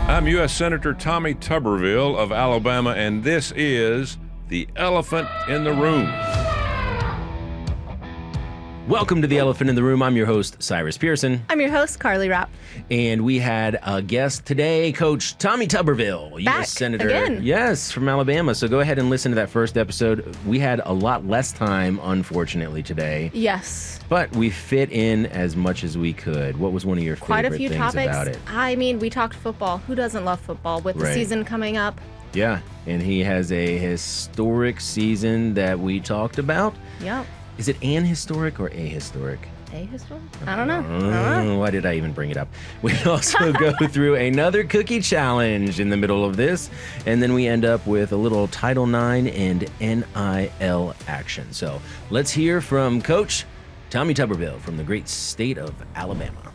I'm U.S. Senator Tommy Tuberville of Alabama, and this is The Elephant in the Room. Welcome to The Elephant in the Room. I'm your host, Cyrus Pearson. I'm your host, Carly Rapp. And we had a guest today, Coach Tommy Tuberville, Back U.S. Senator. again. Yes, from Alabama. So go ahead and listen to that first episode. We had a lot less time, unfortunately, today. Yes. But we fit in as much as we could. What was one of your Quite a favorite few things topics. about it? I mean, we talked football. Who doesn't love football with the Right. season coming up? Yeah, and he has a historic season that we talked about. Yep. Is it an historic or ahistoric? Ahistoric? I don't know. Why did I even bring it up? We also go through another cookie challenge in the middle of this, and then we end up with a little Title IX and NIL action. So let's hear from Coach Tommy Tuberville from the great state of Alabama.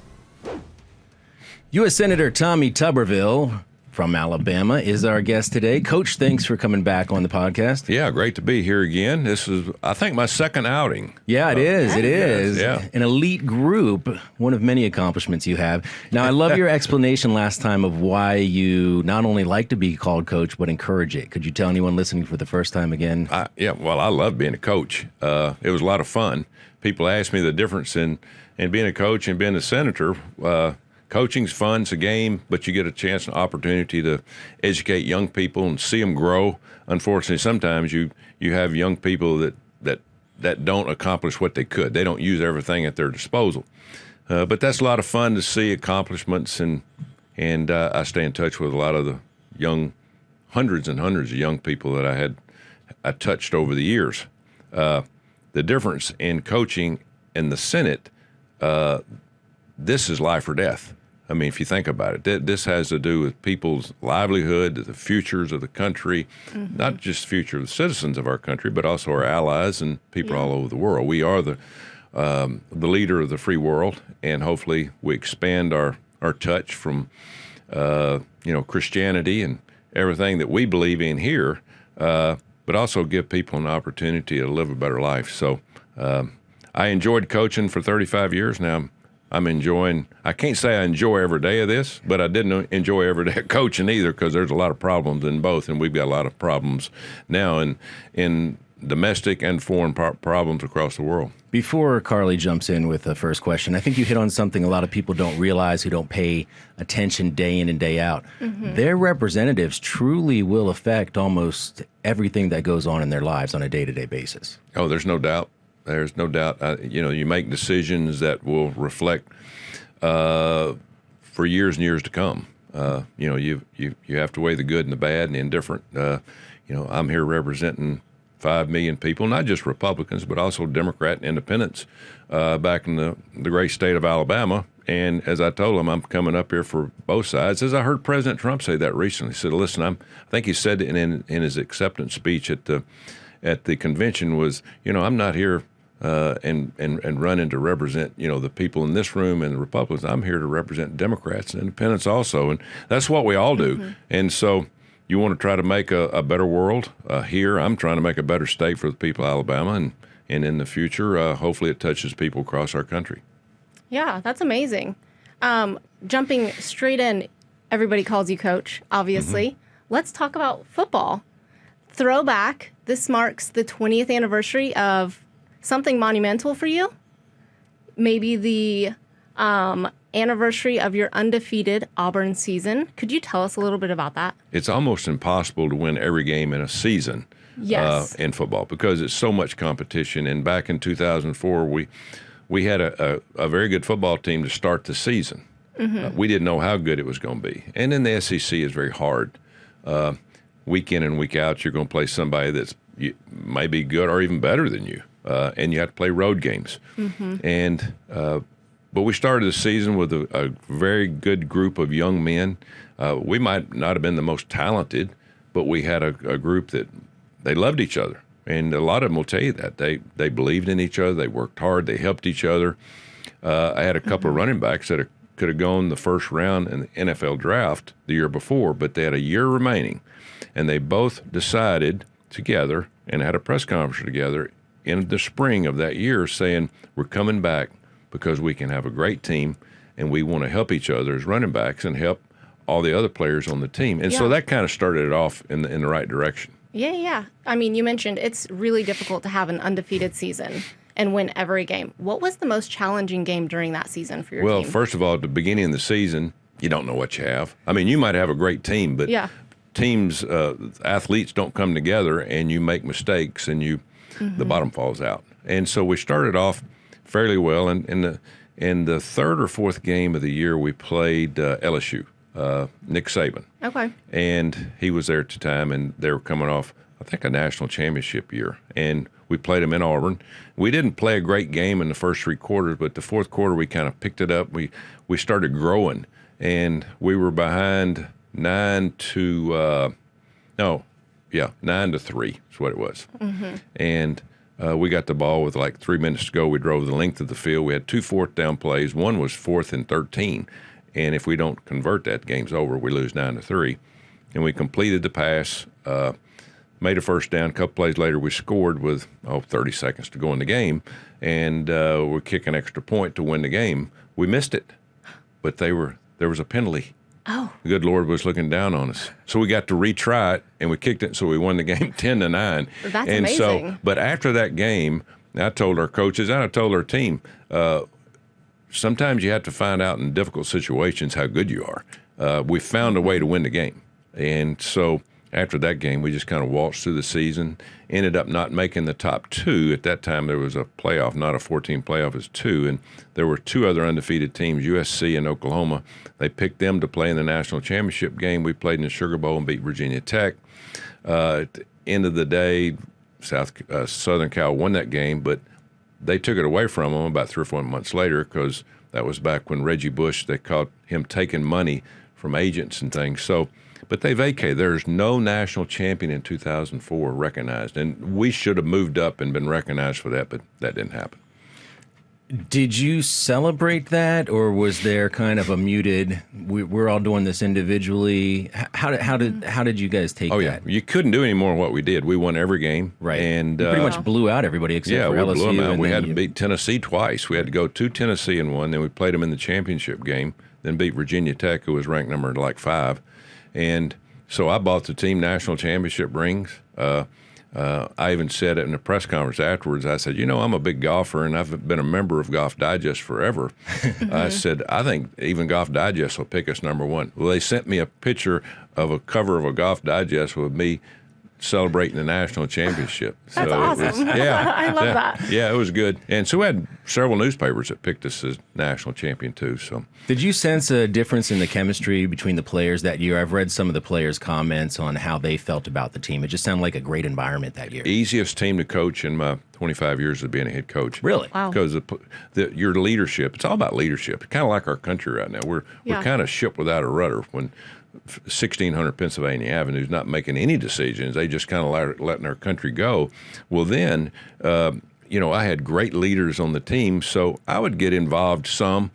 U.S. Senator Tommy Tuberville from Alabama is our guest today. Coach, thanks for coming back on the podcast. Yeah, great to be here again. This is, I think, my second outing. Yeah, it is. It is. Yeah. An elite group, one of many accomplishments you have. Now, I love your explanation last time of why you not only like to be called coach, but encourage it. Could you tell anyone listening for the first time again? I love being a coach. It was a lot of fun. People ask me the difference in being a coach and being a senator. Coaching's fun, it's a game, but you get a chance and opportunity to educate young people and see them grow. Unfortunately, sometimes you have young people that don't accomplish what they could. They don't use everything at their disposal. But that's a lot of fun to see accomplishments, and I stay in touch with a lot of the hundreds and hundreds of young people that I touched over the years. The difference in coaching in the Senate, this is life or death. I mean, if you think about it, this has to do with people's livelihood, the futures of the country, not just the future of the citizens of our country, but also our allies and people all over the world. We are the leader of the free world, and hopefully we expand our touch from Christianity and everything that we believe in here, but also give people an opportunity to live a better life. So I enjoyed coaching for 35 years now. I'm enjoying, I can't say I enjoy every day of this, but I didn't enjoy every day of coaching either, because there's a lot of problems in both, and we've got a lot of problems now in domestic and foreign problems across the world. Before Carly jumps in with the first question, I think you hit on something a lot of people don't realize who don't pay attention day in and day out. Their representatives truly will affect almost everything that goes on in their lives on a day-to-day basis. Oh, there's no doubt. There's no doubt. You make decisions that will reflect for years and years to come. You have to weigh the good and the bad and the indifferent. I'm here representing 5 million people, not just Republicans, but also Democrat and independents back in the great state of Alabama. And as I told them, I'm coming up here for both sides. As I heard President Trump say that recently, he said, "Listen, I think he said in his acceptance speech at the convention was, I'm not here and running to represent, the people in this room and the Republicans. I'm here to represent Democrats and independents also." And that's what we all do. And so you want to try to make a better world here. I'm trying to make a better state for the people of Alabama. And in the future, hopefully it touches people across our country. Yeah, that's amazing. Jumping straight in, everybody calls you coach, obviously. Let's talk about football. Throwback, this marks the 20th anniversary of something monumental for you. Maybe the anniversary of your undefeated Auburn season. Could you tell us a little bit about that? It's almost impossible to win every game in a season in football, because it's so much competition. And back in 2004, we had a very good football team to start the season. We didn't know how good it was going to be. And then the SEC is very hard. Week in and week out, you're going to play somebody that's may be good or even better than you. And you have to play road games. But we started the season with a very good group of young men. We might not have been the most talented, but we had a group that they loved each other. And a lot of them will tell you that. They believed in each other. They worked hard. They helped each other. I had a couple of running backs that could have gone the first round in the NFL draft the year before, but they had a year remaining. And they both decided together and had a press conference together in the spring of that year saying, we're coming back because we can have a great team and we want to help each other as running backs and help all the other players on the team. And so that kind of started it off in the right direction. Yeah. I mean, you mentioned it's really difficult to have an undefeated season and win every game. What was the most challenging game during that season for your team? Well, first of all, at the beginning of the season, you don't know what you have. I mean, you might have a great team, but teams, athletes don't come together, and you make mistakes, and the bottom falls out. And so we started off fairly well. And in the third or fourth game of the year, we played LSU, Nick Saban. Okay. And he was there at the time, and they were coming off, I think, a national championship year. And we played them in Auburn. We didn't play a great game in the first three quarters, but the fourth quarter we kind of picked it up. We started growing, and we were behind 9-3 is what it was. Mm-hmm. And we got the ball with like 3 minutes to go. We drove the length of the field. We had 2 fourth down plays. One was 4th and 13. And if we don't convert that, game's over. We lose 9-3. And we completed the pass, made a first down. A couple plays later, we scored with 30 seconds to go in the game. And we're kicking an extra point to win the game. We missed it. But there was a penalty. Oh. The good Lord was looking down on us. So we got to retry it, and we kicked it, so we won the game 10-9. That's and amazing. But after that game, I told our coaches and I told our team, sometimes you have to find out in difficult situations how good you are. We found a way to win the game. And so after that game, we just kind of waltzed through the season, ended up not making the top 2. At that time, there was a playoff, not a 14 playoff, it was 2. And there were 2 other undefeated teams, USC and Oklahoma. They picked them to play in the national championship game. We played in the Sugar Bowl and beat Virginia Tech. At the end of the day, Southern Cal won that game, but they took it away from them about 3 or 4 months later, because that was back when Reggie Bush, they caught him taking money from agents and things. So, but they vacated. There's no national champion in 2004 recognized, and we should have moved up and been recognized for that, but that didn't happen. Did you celebrate that, or was there kind of a muted, we're all doing this individually? How did you guys take that? Oh, yeah. You couldn't do any more than what we did. We won every game. Right. And you pretty much blew out everybody except for LSU. We blew them out. We had to beat Tennessee twice. We had to go to Tennessee and won. Then we played them in the championship game, then beat Virginia Tech, who was ranked number 5. And so I bought the team national championship rings. I even said it in a press conference afterwards. I said, I'm a big golfer, and I've been a member of Golf Digest forever. I said, I think even Golf Digest will pick us number 1. Well, they sent me a picture of a cover of a Golf Digest with me celebrating the national championship. That's awesome. I love that. Yeah, it was good. And so we had several newspapers that picked us as national champion, too. So, did you sense a difference in the chemistry between the players that year? I've read some of the players' comments on how they felt about the team. It just sounded like a great environment that year. Easiest team to coach in my 25 years of being a head coach. Really? Wow. Because your leadership, it's all about leadership. It's kind of like our country right now. We're kind of ship without a rudder. When 1600 Pennsylvania Avenue is not making any decisions, they just kind of letting our country go. Well, then, I had great leaders on the team, so I would get involved some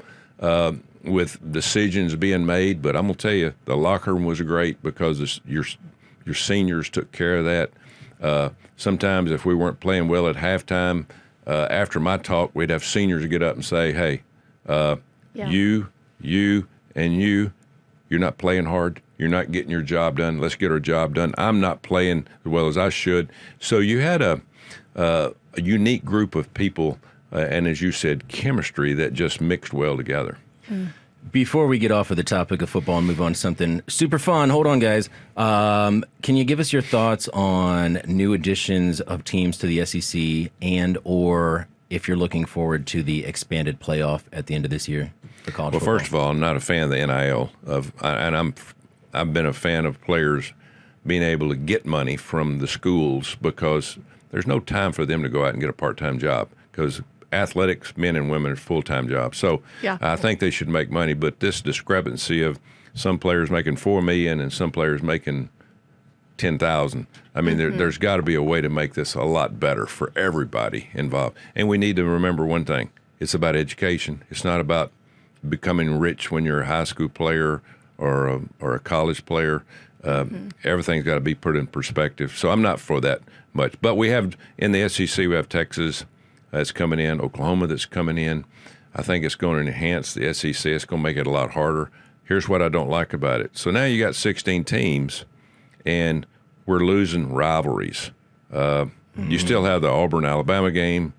with decisions being made. But I'm gonna tell you, the locker room was great because your seniors took care of that. Sometimes if we weren't playing well at halftime, after my talk, we'd have seniors get up and say, "Hey, you, and you." You're not playing hard. You're not getting your job done. Let's get our job done. I'm not playing as well as I should. So you had a unique group of people, and as you said, chemistry that just mixed well together. Before we get off of the topic of football and move on to something super fun, hold on, guys. Can you give us your thoughts on new additions of teams to the SEC or if you're looking forward to the expanded playoff at the end of this year for college football? Well, first of all, I'm not a fan of the NIL, and I've been a fan of players being able to get money from the schools because there's no time for them to go out and get a part-time job because athletics, men and women, are full-time jobs. So I think they should make money, but this discrepancy of some players making $4 million and some players making $10,000. I mean, there's got to be a way to make this a lot better for everybody involved. And we need to remember one thing. It's about education. It's not about becoming rich when you're a high school player or a college player. Everything's got to be put in perspective. So I'm not for that much. But we have, in the SEC, we have Texas that's coming in, Oklahoma that's coming in. I think it's going to enhance the SEC. It's going to make it a lot harder. here's what I don't like about it. So now you got 16 teams, and we're losing rivalries. You still have the Auburn-Alabama game,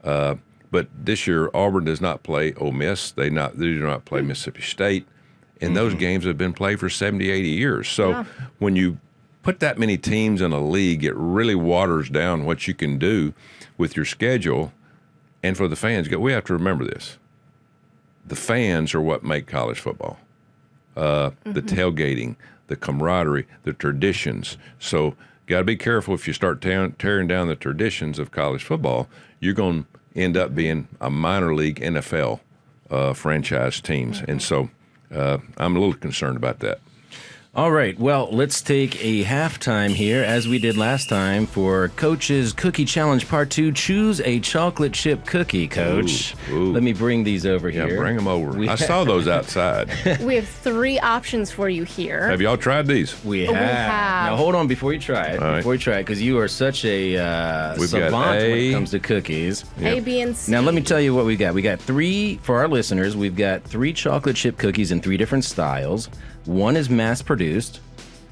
but this year Auburn does not play Ole Miss. They do not play Mississippi State, and those games have been played for 70, 80 years. So when you put that many teams in a league, it really waters down what you can do with your schedule. And for the fans, we have to remember this. The fans are what make college football. The tailgating, the camaraderie, the traditions. So got to be careful if you start tearing down the traditions of college football. You're going to end up being a minor league NFL franchise teams. And so I'm a little concerned about that. All right, well, let's take a halftime here, as we did last time, for Coach's Cookie Challenge Part 2. Choose a chocolate chip cookie, Coach. Ooh. Let me bring these over here. Yeah, bring them over. I saw those outside. We have 3 options for you here. Have y'all tried these? We have. Now, hold on before you try it. All right. Because you are such a We've savant got when it comes to cookies. A, B, and C. Now, let me tell you what we got. We got 3, for our listeners, we've got 3 chocolate chip cookies in 3 different styles. One is mass-produced.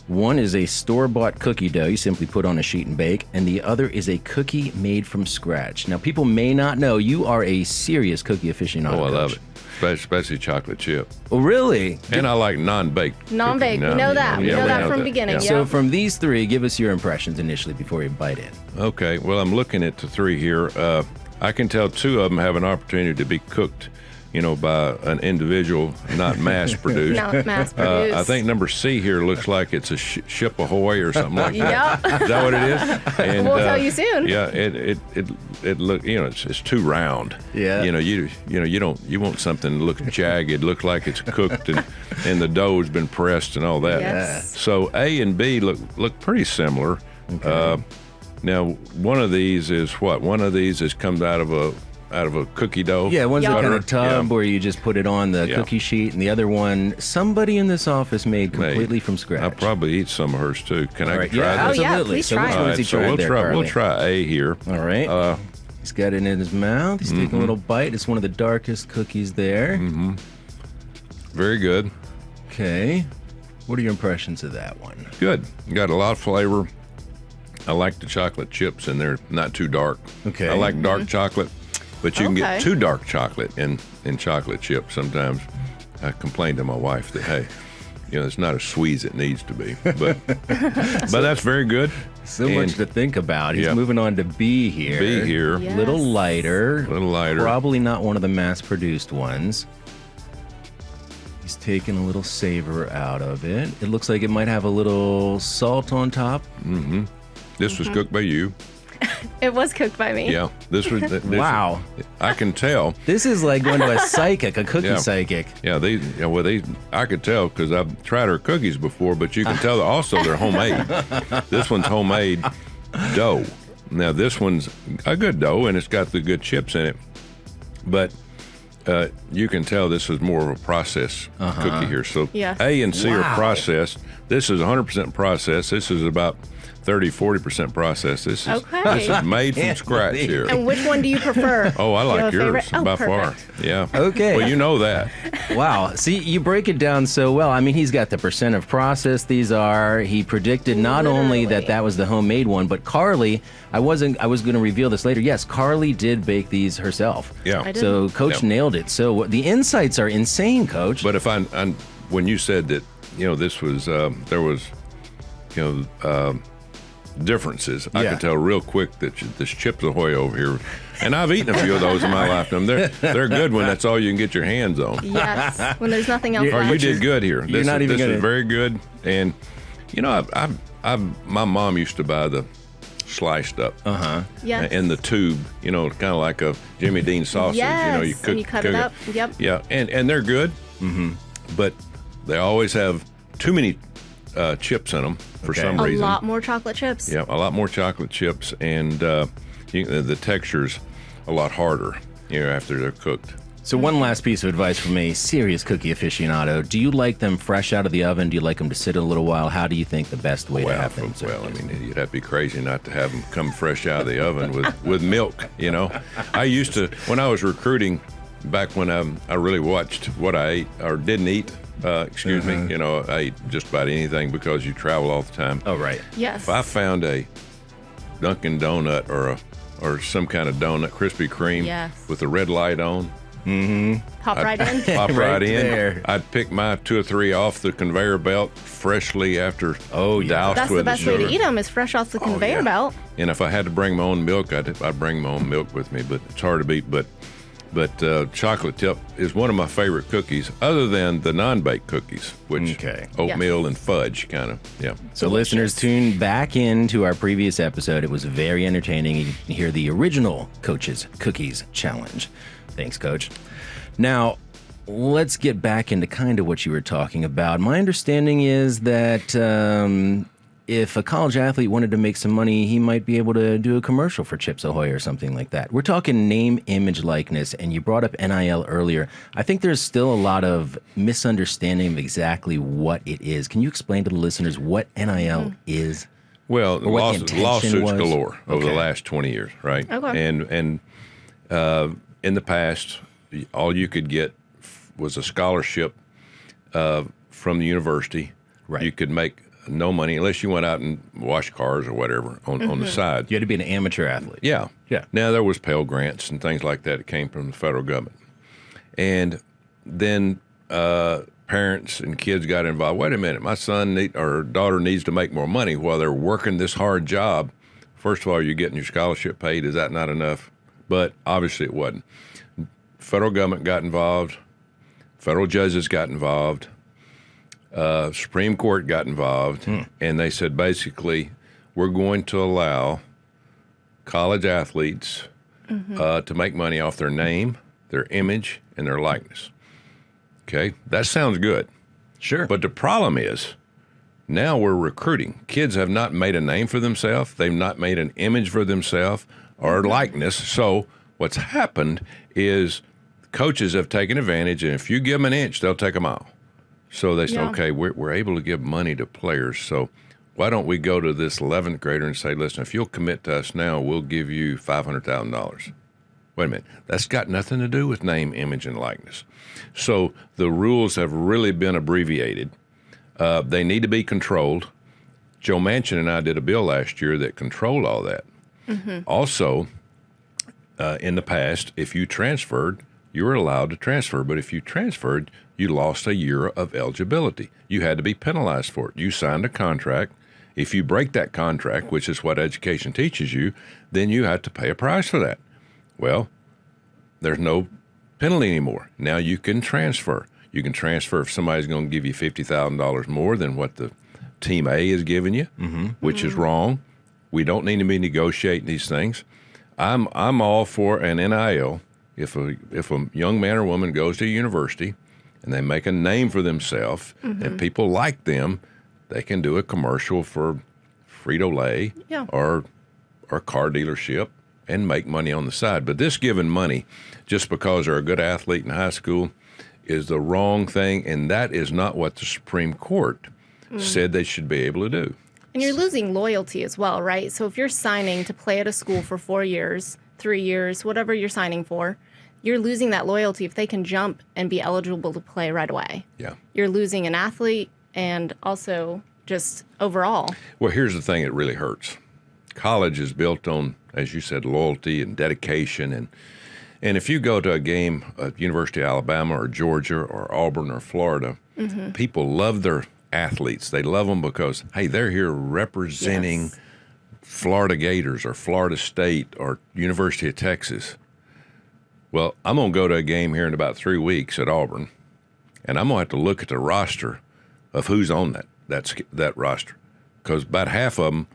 One is a store-bought cookie dough you simply put on a sheet and bake, and the other is a cookie made from scratch. Now, people may not know you are a serious cookie aficionado. Oh, I love Coach. it. Especially chocolate chip. Oh, really? And I like non-baked. Non-baked. cookie. We know that. We know that from the beginning. Yeah. Yep. So from these 3, give us your impressions initially before you bite in. Okay, well, I'm looking at the 3 here. I can tell 2 of them have an opportunity to be cooked, by an individual, not mass-produced. Not mass-produced. I think number C here looks like it's a ship ahoy or something like that. Yep. Is that what it is? And, We'll tell you soon. Yeah, it look it's too round. Yeah. You want something that looks jagged, look like it's cooked and the dough has been pressed and all that. Yes. So A and B look pretty similar. Okay. Now one of these is what? One of these comes out of a cookie dough. Yeah, one's Yep. a kind of tub Yeah. where you just put it on the Yeah. cookie sheet, and the other one, somebody in this office made completely from scratch. I'll probably eat some of hers too. Can I Right, try yeah, this? Oh, yeah, absolutely. please So try which it. All one's right, he so trying we'll there, try Carly? A here. All right. He's got it in his mouth. He's taking a little bite. It's one of the darkest cookies there. Very good. Okay. What are your impressions of that one? Good. Got a lot of flavor. I like the chocolate chips in there, not too dark. Okay. I like dark chocolate, but you can Okay. get too dark chocolate in chocolate chips. Sometimes I complain to my wife that, hey, it's not as sweet as it needs to be. But but that's very good. So And much to think about. He's Yeah. moving on to B here. B here. Yeah. Little Yes. lighter. Little lighter. Probably not one of the mass-produced ones. He's taking a little savor out of it. It looks like it might have a little salt on top. This was cooked by you. It was cooked by me. Yeah. This was. Wow. I can tell. This is like going to a psychic, a cookie Yeah. psychic. Yeah, I could tell because I've tried her cookies before, but you can tell that also they're homemade. This one's homemade dough. Now this one's a good dough and it's got the good chips in it, but you can tell this is more of a processed cookie here. So Yes. A and C Wow. are processed. This is 100% processed. This is about 30-40% processed. This is made from scratch here. And which one do you prefer? Oh, I Do you have like a yours favorite? Oh, by perfect. far. Yeah. Okay. Well, you know that. Wow. See, you break it down so well. I mean, he's got the percent of process these are. He predicted not only Literally. that was the homemade one, but Carly, I was going to reveal this later. Yes, Carly did bake these herself. Yeah. I did. So Coach Yeah. nailed it. So the insights are insane, Coach. But if when you said that, this was there was, differences, I Yeah. could tell real quick that this Chips Ahoy over here, and I've eaten a few of those in my lifetime. They're good when that's all you can get your hands on. Yes. When there's nothing else Or left. you did good here. You're not even this gonna- is very good, and my mom used to buy the sliced up Yes. in the tube, kind of like a Jimmy Dean sausage. Yes, You and you cut it up. Yep. Yeah, and they're good, but they always have too many chips in them for Okay. some A reason. lot more chocolate chips. Yeah, a lot more chocolate chips, and the texture's a lot harder, after they're cooked. So one last piece of advice from a serious cookie aficionado. Do you like them fresh out of the oven? Do you like them to sit a little while? How do you think the best way to have them? You'd have to be crazy not to have them come fresh out of the oven with milk, I used to, when I was recruiting, back when I really watched what I ate or didn't eat, excuse me, I eat just about anything because you travel all the time. Oh, right. Yes. If I found a Dunkin' Donut or some kind of donut, Krispy Kreme, Yes. with the red light on, Pop right in. pop right, Right in. there. I'd pick my 2 or 3 off the conveyor belt freshly after Oh, yeah. doused That's with the best way sugar. to eat them is fresh off the conveyor yeah. belt. And if I had to bring my own milk, I'd bring my own milk with me. But it's hard to beat. But chocolate chip is one of my favorite cookies, other than the non-baked cookies, which Okay. oatmeal and fudge kind of. Yeah. So, listeners, tune back into our previous episode. It was very entertaining. You can hear the original Coach's Cookies Challenge. Thanks, Coach. Now, let's get back into kind of what you were talking about. My understanding is that if a college athlete wanted to make some money, he might be able to do a commercial for Chips Ahoy or something like that. We're talking name, image, likeness, and you brought up NIL earlier. I think there's still a lot of misunderstanding of exactly what it is. Can you explain to the listeners what NIL is? Well, Or what the intention lawsuits was? galore over the Okay. last 20 years, right? Okay. And in the past, all you could get was a scholarship from the university. Right. You could make no money unless you went out and washed cars or whatever on the side. You had to be an amateur athlete. Yeah. Yeah. Now, there was Pell Grants and things like that that came from the federal government. And then parents and kids got involved. Wait a minute, my son or daughter needs to make more money while they're working this hard job. First of all, you're getting your scholarship paid. Is that not enough? But obviously it wasn't. Federal government got involved. Federal judges got involved. Supreme Court got involved. And they said, basically, we're going to allow college athletes to make money off their name, their image, and their likeness. Okay, that sounds good. Sure. But the problem is, now we're recruiting. Kids have not made a name for themselves. They've not made an image for themselves or likeness. So what's happened is coaches have taken advantage, and if you give them an inch, they'll take a mile. So they say, Yeah. okay, we're able to give money to players, so why don't we go to this 11th grader and say, listen, if you'll commit to us now, we'll give you $500,000. Wait a minute. That's got nothing to do with name, image, and likeness. So the rules have really been abbreviated. They need to be controlled. Joe Manchin and I did a bill last year that controlled all that. Also, in the past, if you transferred, you were allowed to transfer. But if you transferred, you lost a year of eligibility. You had to be penalized for it. You signed a contract. If you break that contract, which is what education teaches you, then you had to pay a price for that. Well, there's no penalty anymore. Now you can transfer. You can transfer if somebody's going to give you $50,000 more than what the Team A is giving you, which is wrong. We don't need to be negotiating these things. I'm all for an NIL. If a young man or woman goes to a university and they make a name for themselves and people like them, they can do a commercial for Frito-Lay or car dealership and make money on the side. But this giving money just because they're a good athlete in high school is the wrong thing, and that is not what the Supreme Court said they should be able to do. And you're losing loyalty as well, right? So if you're signing to play at a school for 4 years, 3 years, whatever you're signing for, you're losing that loyalty if they can jump and be eligible to play right away. Yeah. You're losing an athlete and also just overall. Well, here's the thing that really hurts. College is built on, as you said, loyalty and dedication. And if you go to a game at University of Alabama or Georgia or Auburn or Florida, people love their athletes. They love them because, hey, they're here representing Florida Gators or Florida State or University of Texas. Well, I'm going to go to a game here in about 3 weeks at Auburn, and I'm going to have to look at the roster of who's on that roster, because about half of them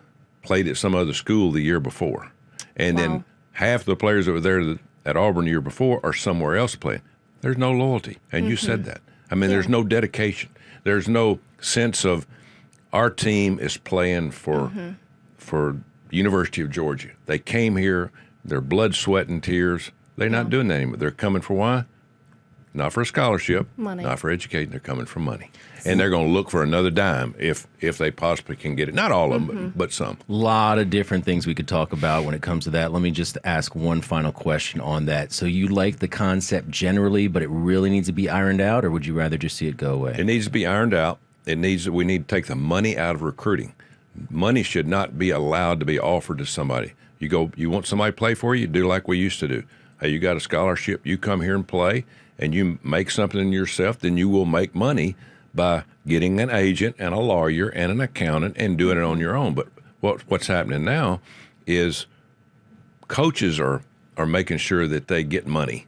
played at some other school the year before. And then half the players that were there at Auburn the year before are somewhere else playing. There's no loyalty. And you said that. I mean, there's no dedication. There's no sense of our team is playing for University of Georgia. They came here, their blood, sweat, and tears. They're not doing that anymore. They're coming for why? not for a scholarship, Money. not for educating. They're coming for money. And they're going to look for another dime if they possibly can get it. Not all of them, but some. A lot of different things we could talk about when it comes to that. Let me just ask one final question on that. So you like the concept generally, but it really needs to be ironed out, or would you rather just see it go away? It needs to be ironed out. We need to take the money out of recruiting. Money should not be allowed to be offered to somebody. You want somebody to play for you, do like we used to do. Hey, you got a scholarship, you come here and play, and you make something yourself, then you will make money by getting an agent and a lawyer and an accountant and doing it on your own. But what's happening now is coaches are making sure that they get money,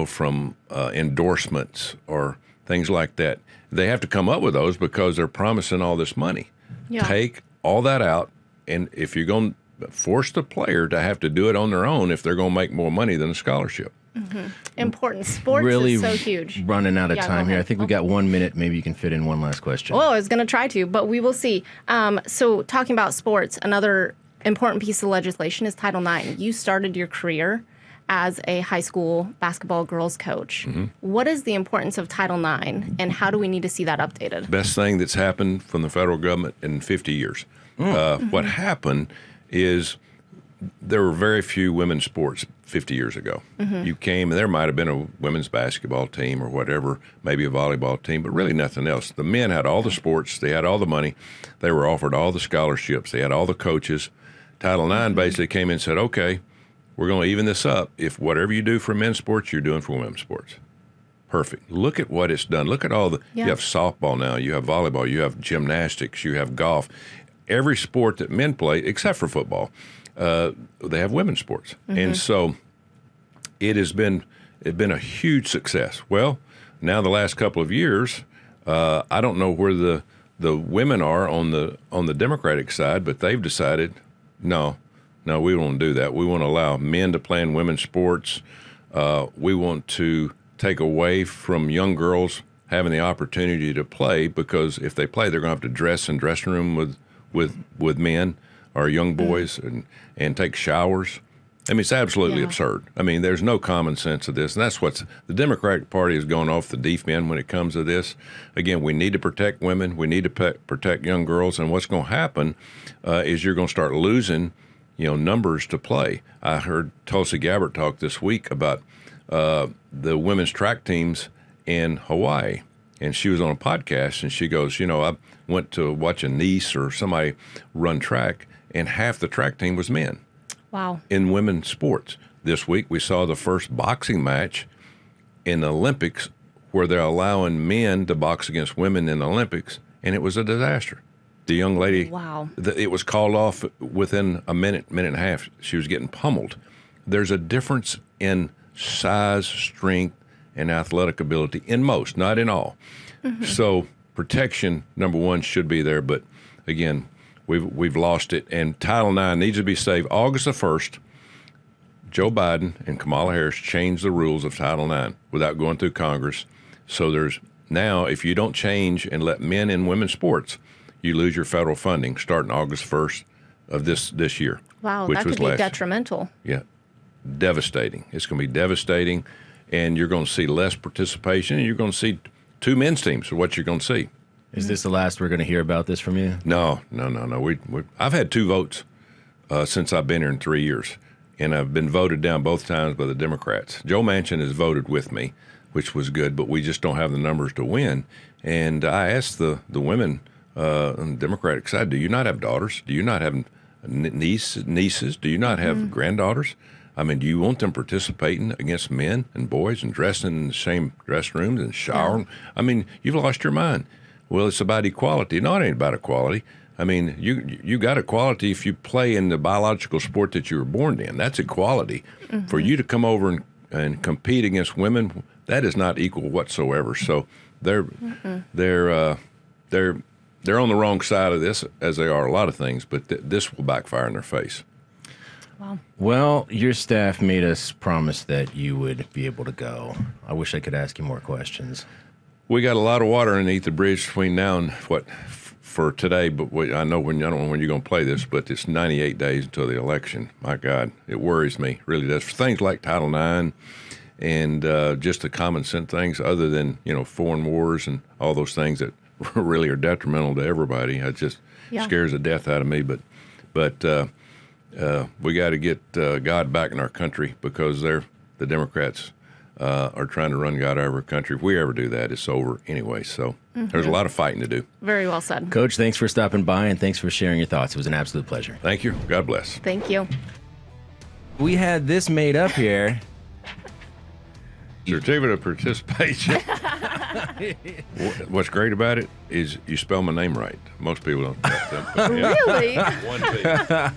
from endorsements or things like that. They have to come up with those because they're promising all this money. Yeah. Take all that out, and if you're going to force the player to have to do it on their own if they're going to make more money than a scholarship. Important. Sports Really is so huge. running out of Yeah, time go here. I ahead. think we got 1 minute. Maybe you can fit in one last question. Well, I was going to try to, but we will see. So talking about sports, another important piece of legislation is Title IX. You started your career as a high school basketball girls coach. What is the importance of Title IX, and how do we need to see that updated? Best thing that's happened from the federal government in 50 years. What happened is there were very few women's sports 50 years ago. You came, and there might have been a women's basketball team or whatever, maybe a volleyball team, but really nothing else. The men had all the sports. They had all the money. They were offered all the scholarships. They had all the coaches. Title IX basically came in and said, okay, we're going to even this up. If whatever you do for men's sports, you're doing for women's sports. Perfect. Look at what it's done. Look at all Yeah. you have softball now, you have volleyball, you have gymnastics, you have golf. Every sport that men play, except for football, they have women's sports. And so it's been a huge success. Well, now the last couple of years, I don't know where the women are on the Democratic side, but they've decided, no, we won't do that. We want to allow men to play in women's sports. We want to take away from young girls having the opportunity to play, because if they play, they're going to have to dress in dressing room with men or young boys and take showers. I mean, it's absolutely absurd. I mean, there's no common sense of this, and that's what's the Democratic Party has gone off the deep end when it comes to this. Again, we need to protect women. We need to protect young girls, and what's going to happen is you're going to start losing, numbers to play. I heard Tulsi Gabbard talk this week about the women's track teams in Hawaii, and she was on a podcast, and she goes, I went to watch a niece or somebody run track, and half the track team was men. Wow. In women's sports. This week we saw the first boxing match in the Olympics where they're allowing men to box against women in the Olympics, and it was a disaster. The young lady, Wow. It was called off within a minute and a half. She was getting pummeled. There's a difference in size, strength, and athletic ability in most, not in all. So protection, number one, should be there, but again, we've lost it, and Title IX needs to be saved. August the 1st, Joe Biden and Kamala Harris changed the rules of Title IX without going through Congress. So there's now, if you don't change and let men in women's sports, you lose your federal funding starting August 1st of this year. Wow, which that was could be last. detrimental. Yeah, devastating. It's going to be devastating, and you're going to see less participation, and you're going to see two men's teams is what you're going to see. Is this the last we're going to hear about this from you? No. I've had two votes since I've been here in 3 years, and I've been voted down both times by the Democrats. Joe Manchin has voted with me, which was good, but we just don't have the numbers to win. And I asked the women on the Democratic side, do you not have daughters? Do you not have nieces? Do you not have granddaughters? I mean, do you want them participating against men and boys and dressing in the same dressing rooms and showering? I mean, you've lost your mind. Well, it's about equality. No, it ain't about equality. I mean, you got equality if you play in the biological sport that you were born in. That's equality. For you to come over and compete against women, that is not equal whatsoever. So they're on the wrong side of this, as they are a lot of things. But this will backfire in their face. Wow. Well, your staff made us promise that you would be able to go. I wish I could ask you more questions. We got a lot of water underneath the bridge between now and for today, but I don't know when you're going to play this, but it's 98 days until the election. My God, it worries me, really does. For things like Title IX and just the common sense things, other than foreign wars and all those things that really are detrimental to everybody. It just scares the death out of me. But we got to get God back in our country, because the Democrats are trying to run God out of our country. If we ever do that, it's over anyway. So there's a lot of fighting to do. Very well said. Coach, thanks for stopping by, and thanks for sharing your thoughts. It was an absolute pleasure. Thank you. God bless. Thank you. We had this made up here. Certificate of participation. What's great about it is you spell my name right. Most people don't. Really? One T.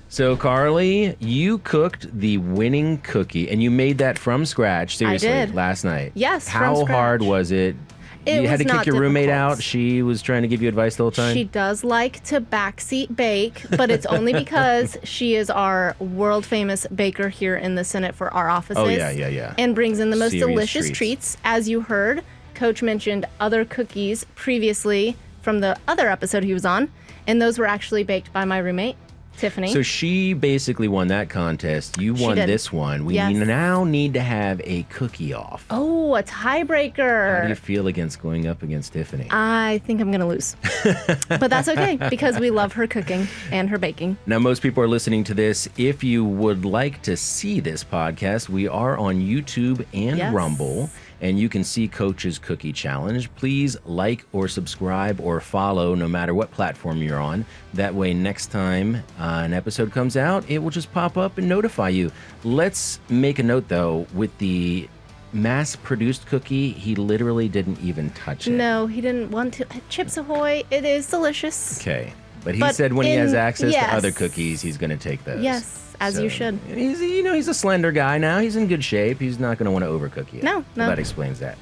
So, Carly, you cooked the winning cookie, and you made that from scratch, seriously, did. last night. Yes, from How scratch. hard was it? It You had was to kick not your roommate difficult. out. She was trying to give you advice the whole time? She does like to backseat bake, but it's only because she is our world famous baker here in the Senate for our offices. Oh, yeah. And brings in the most Serious delicious treats. As you heard, Coach mentioned other cookies previously from the other episode he was on, and those were actually baked by my roommate, Tiffany. So she basically won that contest. You won did. this one. We Yes. now need to have a cookie off. Oh, a How do you tiebreaker. feel against going up against Tiffany? I think I'm going to lose. But that's okay, because we love her cooking and her baking. Now, most people are listening to this. If you would like to see this podcast, we are on YouTube and Yes. Rumble, and you can see Coach's Cookie Challenge. Please like or subscribe or follow no matter what platform you're on. That way, next time an episode comes out, it will just pop up and notify you. Let's make a note, though, with the mass-produced cookie, he literally didn't even touch it. No, he didn't want to. Chips Ahoy, it is delicious. Okay. But he But said when he has access yes. to other cookies, he's going to take those. Yes, as you should. He's, he's a slender guy now. He's in good shape. He's not going to want to overcook you. No. That explains that.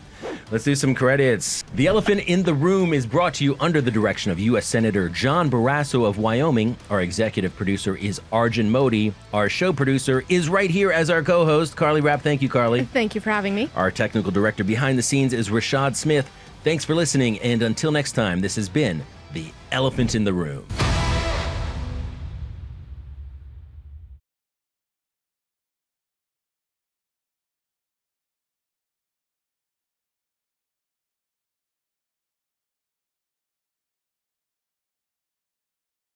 Let's do some credits. The Elephant in the Room is brought to you under the direction of U.S. Senator John Barrasso of Wyoming. Our executive producer is Arjun Modi. Our show producer is right here as our co-host, Carly Rapp. Thank you, Carly. Thank you for having me. Our technical director behind the scenes is Rashad Smith. Thanks for listening, and until next time, this has been The Elephant in the Room.